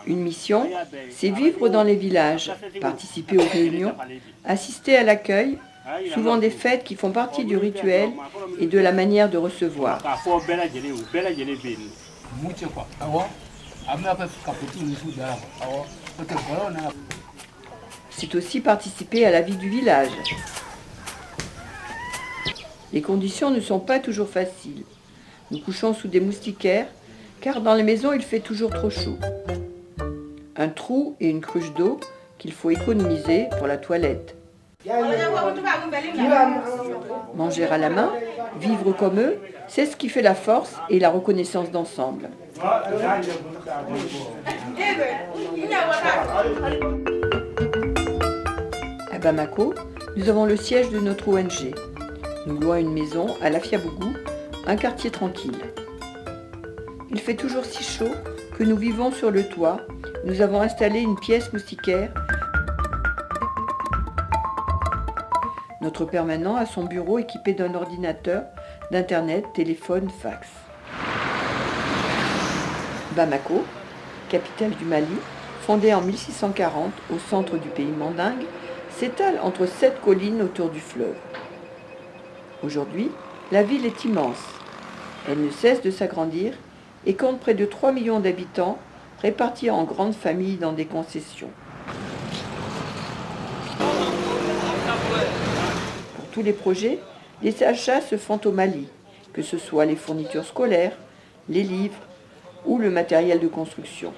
Une mission, c'est vivre dans les villages, participer aux réunions, assister à l'accueil, souvent des fêtes qui font partie du rituel et de la manière de recevoir. C'est aussi participer à la vie du village. Les conditions ne sont pas toujours faciles. Nous couchons sous des moustiquaires, car dans les maisons il fait toujours trop chaud. Un trou et une cruche d'eau qu'il faut économiser pour la toilette. Manger à la main, vivre comme eux, c'est ce qui fait la force et la reconnaissance d'ensemble. À Bamako, nous avons le siège de notre ONG. Nous louons une maison à Lafiabougou, un quartier tranquille. Il fait toujours si chaud que nous vivons sur le toit. Nous avons installé une pièce moustiquaire. Notre permanent a son bureau équipé d'un ordinateur, d'internet, téléphone, fax. Bamako, capitale du Mali, fondée en 1640 au centre du pays mandingue, s'étale entre 7 collines autour du fleuve. Aujourd'hui, la ville est immense. Elle ne cesse de s'agrandir et compte près de 3 millions d'habitants répartis en grandes familles dans des concessions. Pour tous les projets, les achats se font au Mali, que ce soit les fournitures scolaires, les livres ou le matériel de construction.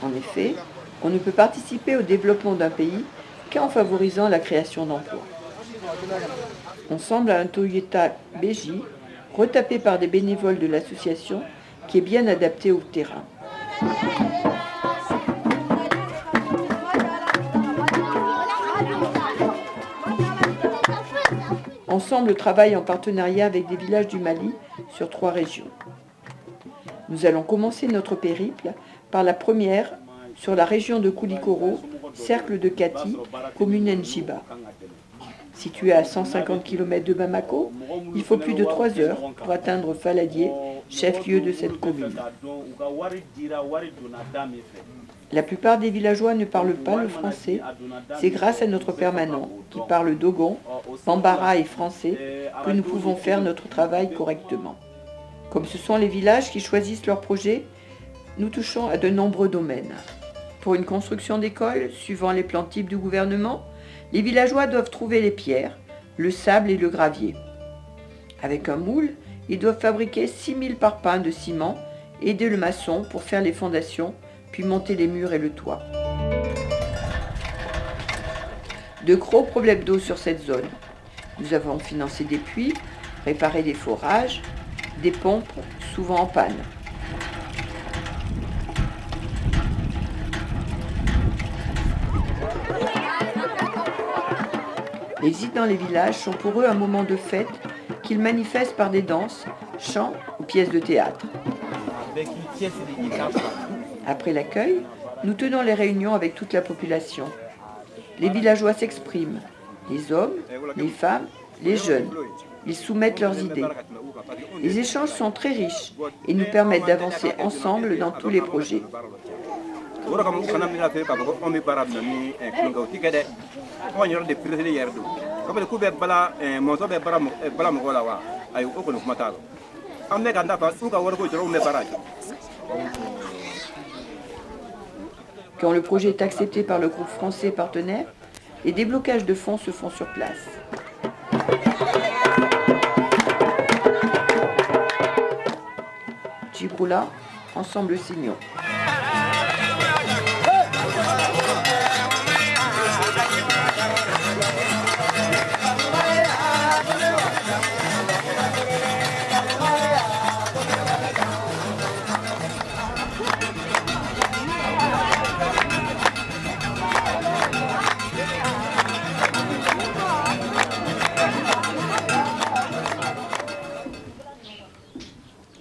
En effet, on ne peut participer au développement d'un pays qu'en favorisant la création d'emplois. On semble à un Toyota BJ, retapé par des bénévoles de l'association, qui est bien adapté au terrain. Ensemble travaille en partenariat avec des villages du Mali sur 3 régions. Nous allons commencer notre périple par la première sur la région de Koulikoro, cercle de Kati, commune Njiba. Situé à 150 km de Bamako, il faut plus de 3 heures pour atteindre Faladié, chef-lieu de cette commune. La plupart des villageois ne parlent pas le français. C'est grâce à notre permanent, qui parle dogon, bambara et français, que nous pouvons faire notre travail correctement. Comme ce sont les villages qui choisissent leurs projets, nous touchons à de nombreux domaines. Pour une construction d'école, suivant les plans types du gouvernement, les villageois doivent trouver les pierres, le sable et le gravier. Avec un moule, ils doivent fabriquer 6000 parpaings de ciment, aider le maçon pour faire les fondations, puis monter les murs et le toit. De gros problèmes d'eau sur cette zone. Nous avons financé des puits, réparé des forages, des pompes souvent en panne. Les visites dans les villages sont pour eux un moment de fête qu'ils manifestent par des danses, chants ou pièces de théâtre. Après l'accueil, nous tenons les réunions avec toute la population. Les villageois s'expriment, les hommes, les femmes, les jeunes. Ils soumettent leurs idées. Les échanges sont très riches et nous permettent d'avancer ensemble dans tous les projets. Quand le projet est accepté par le groupe français partenaire, les déblocages de fonds se font sur place. Djiboula, ensemble signons.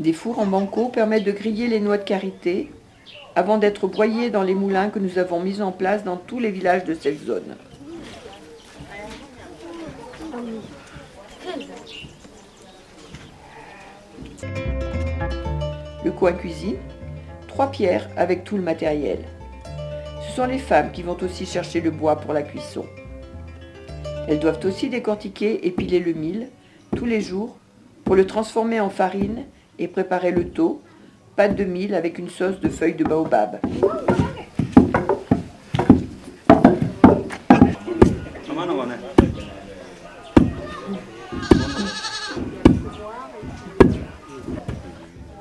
Des fours en banco permettent de griller les noix de karité avant d'être broyées dans les moulins que nous avons mis en place dans tous les villages de cette zone. Le coin cuisine, 3 pierres avec tout le matériel. Ce sont les femmes qui vont aussi chercher le bois pour la cuisson. Elles doivent aussi décortiquer et piler le mil tous les jours pour le transformer en farine et préparer le tau, pâte de mil avec une sauce de feuilles de baobab.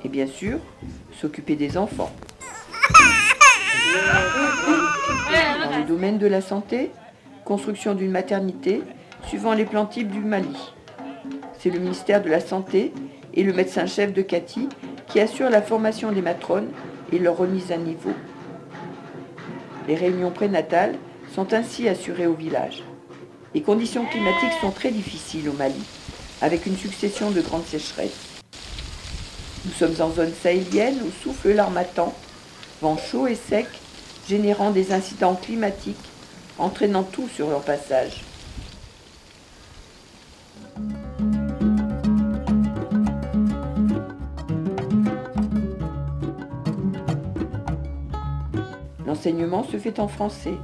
Et bien sûr, s'occuper des enfants. Dans le domaine de la santé, construction d'une maternité suivant les plans types du Mali. C'est le ministère de la Santé et le médecin-chef de Kati qui assurent la formation des matrones et leur remise à niveau. Les réunions prénatales sont ainsi assurées au village. Les conditions climatiques sont très difficiles au Mali, avec une succession de grandes sécheresses. Nous sommes en zone sahélienne où souffle l'harmattan, vent chaud et sec, générant des incidents climatiques, entraînant tout sur leur passage. L'enseignement se fait en français.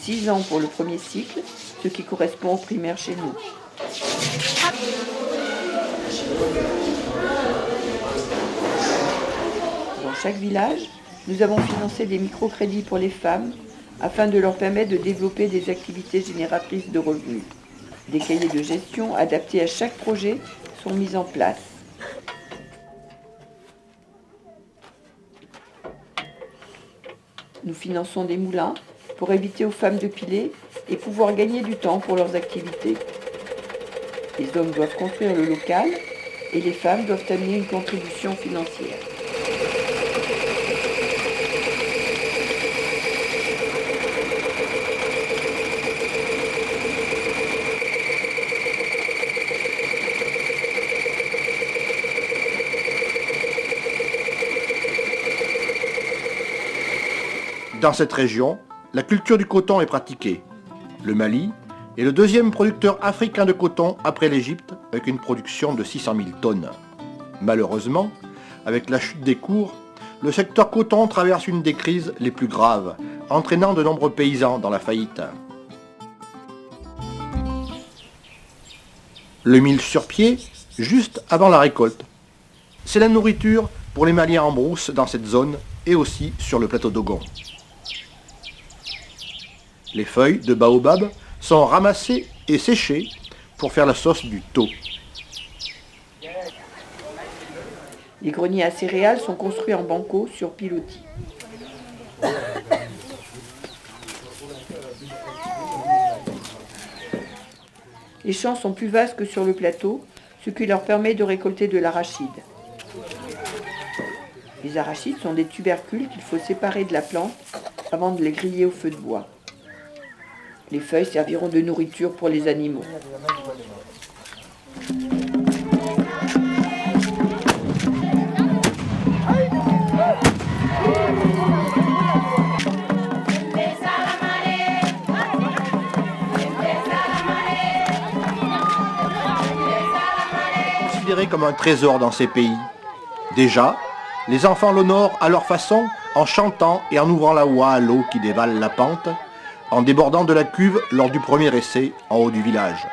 6 ans pour le premier cycle, ce qui correspond au primaire chez nous. Dans chaque village, nous avons financé des microcrédits pour les femmes afin de leur permettre de développer des activités génératrices de revenus. Des cahiers de gestion adaptés à chaque projet sont mis en place. Nous finançons des moulins pour éviter aux femmes de piler et pouvoir gagner du temps pour leurs activités. Les hommes doivent construire le local et les femmes doivent amener une contribution financière. Dans cette région, la culture du coton est pratiquée. Le Mali est le deuxième producteur africain de coton après l'Égypte, avec une production de 600 000 tonnes. Malheureusement, avec la chute des cours, le secteur coton traverse une des crises les plus graves, entraînant de nombreux paysans dans la faillite. Le mil sur pied, juste avant la récolte. C'est la nourriture pour les Maliens en brousse dans cette zone et aussi sur le plateau d'Ogon. Les feuilles de baobab sont ramassées et séchées pour faire la sauce du tau. Les greniers à céréales sont construits en banco sur pilotis. Les champs sont plus vastes que sur le plateau, ce qui leur permet de récolter de l'arachide. Les arachides sont des tubercules qu'il faut séparer de la plante avant de les griller au feu de bois. Les feuilles serviront de nourriture pour les animaux. Considéré comme un trésor dans ces pays. Déjà, les enfants l'honorent à leur façon en chantant et en ouvrant la voie à l'eau qui dévale la pente, en débordant de la cuve lors du premier essai en haut du village.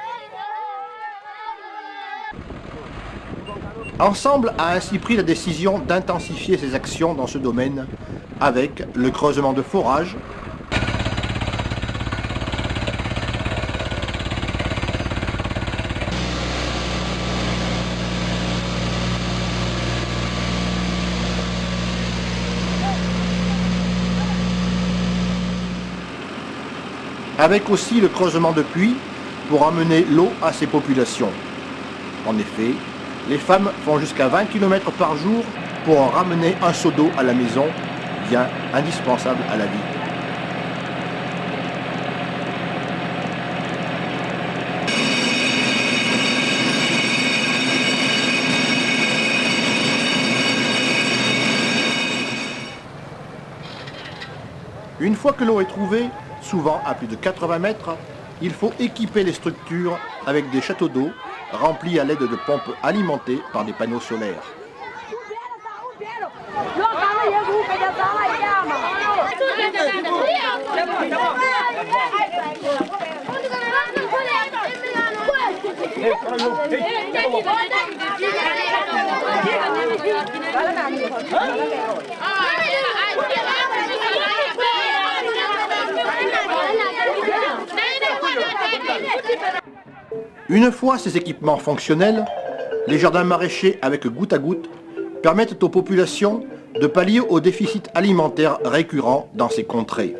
Ensemble a ainsi pris la décision d'intensifier ses actions dans ce domaine avec le creusement de forages, avec aussi le creusement de puits pour amener l'eau à ces populations. En effet, les femmes font jusqu'à 20 km par jour pour en ramener un seau d'eau à la maison, bien indispensable à la vie. Une fois que l'eau est trouvée, souvent à plus de 80 mètres, il faut équiper les structures avec des châteaux d'eau remplis à l'aide de pompes alimentées par des panneaux solaires. Une fois ces équipements fonctionnels, les jardins maraîchers avec goutte à goutte permettent aux populations de pallier aux déficits alimentaires récurrents dans ces contrées.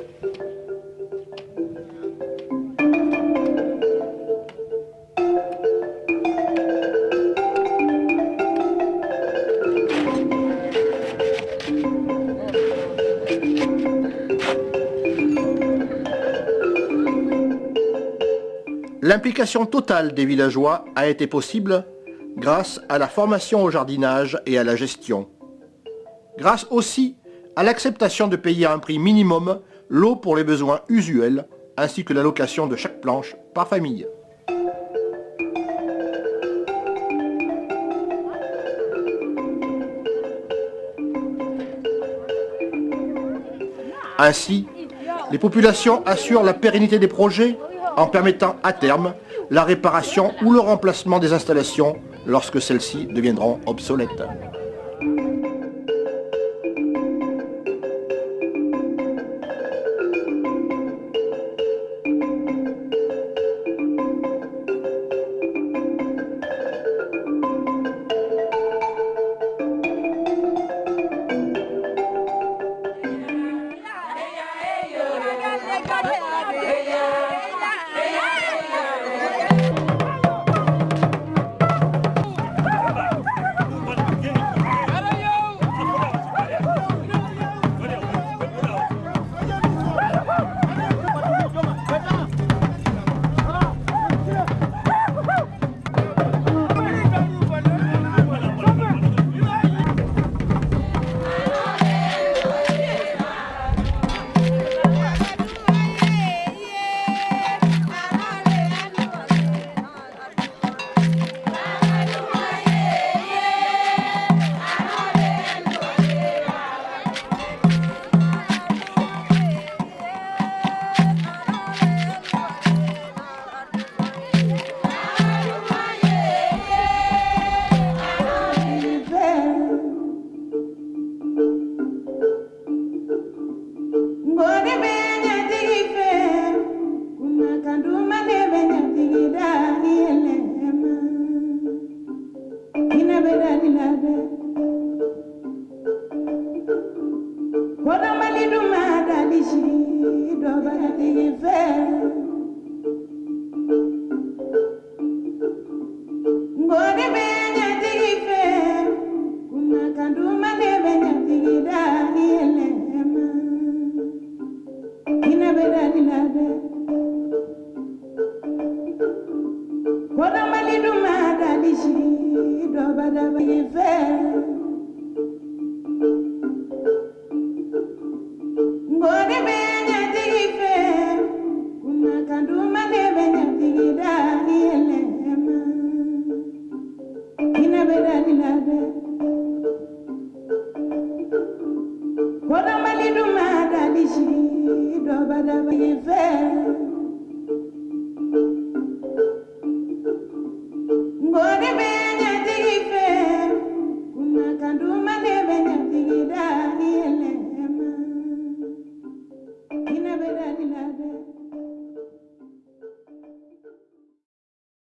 L'implication totale des villageois a été possible grâce à la formation au jardinage et à la gestion. Grâce aussi à l'acceptation de payer à un prix minimum l'eau pour les besoins usuels, ainsi que la location de chaque planche par famille. Ainsi, les populations assurent la pérennité des projets en permettant à terme la réparation ou le remplacement des installations lorsque celles-ci deviendront obsolètes. What am I do mad?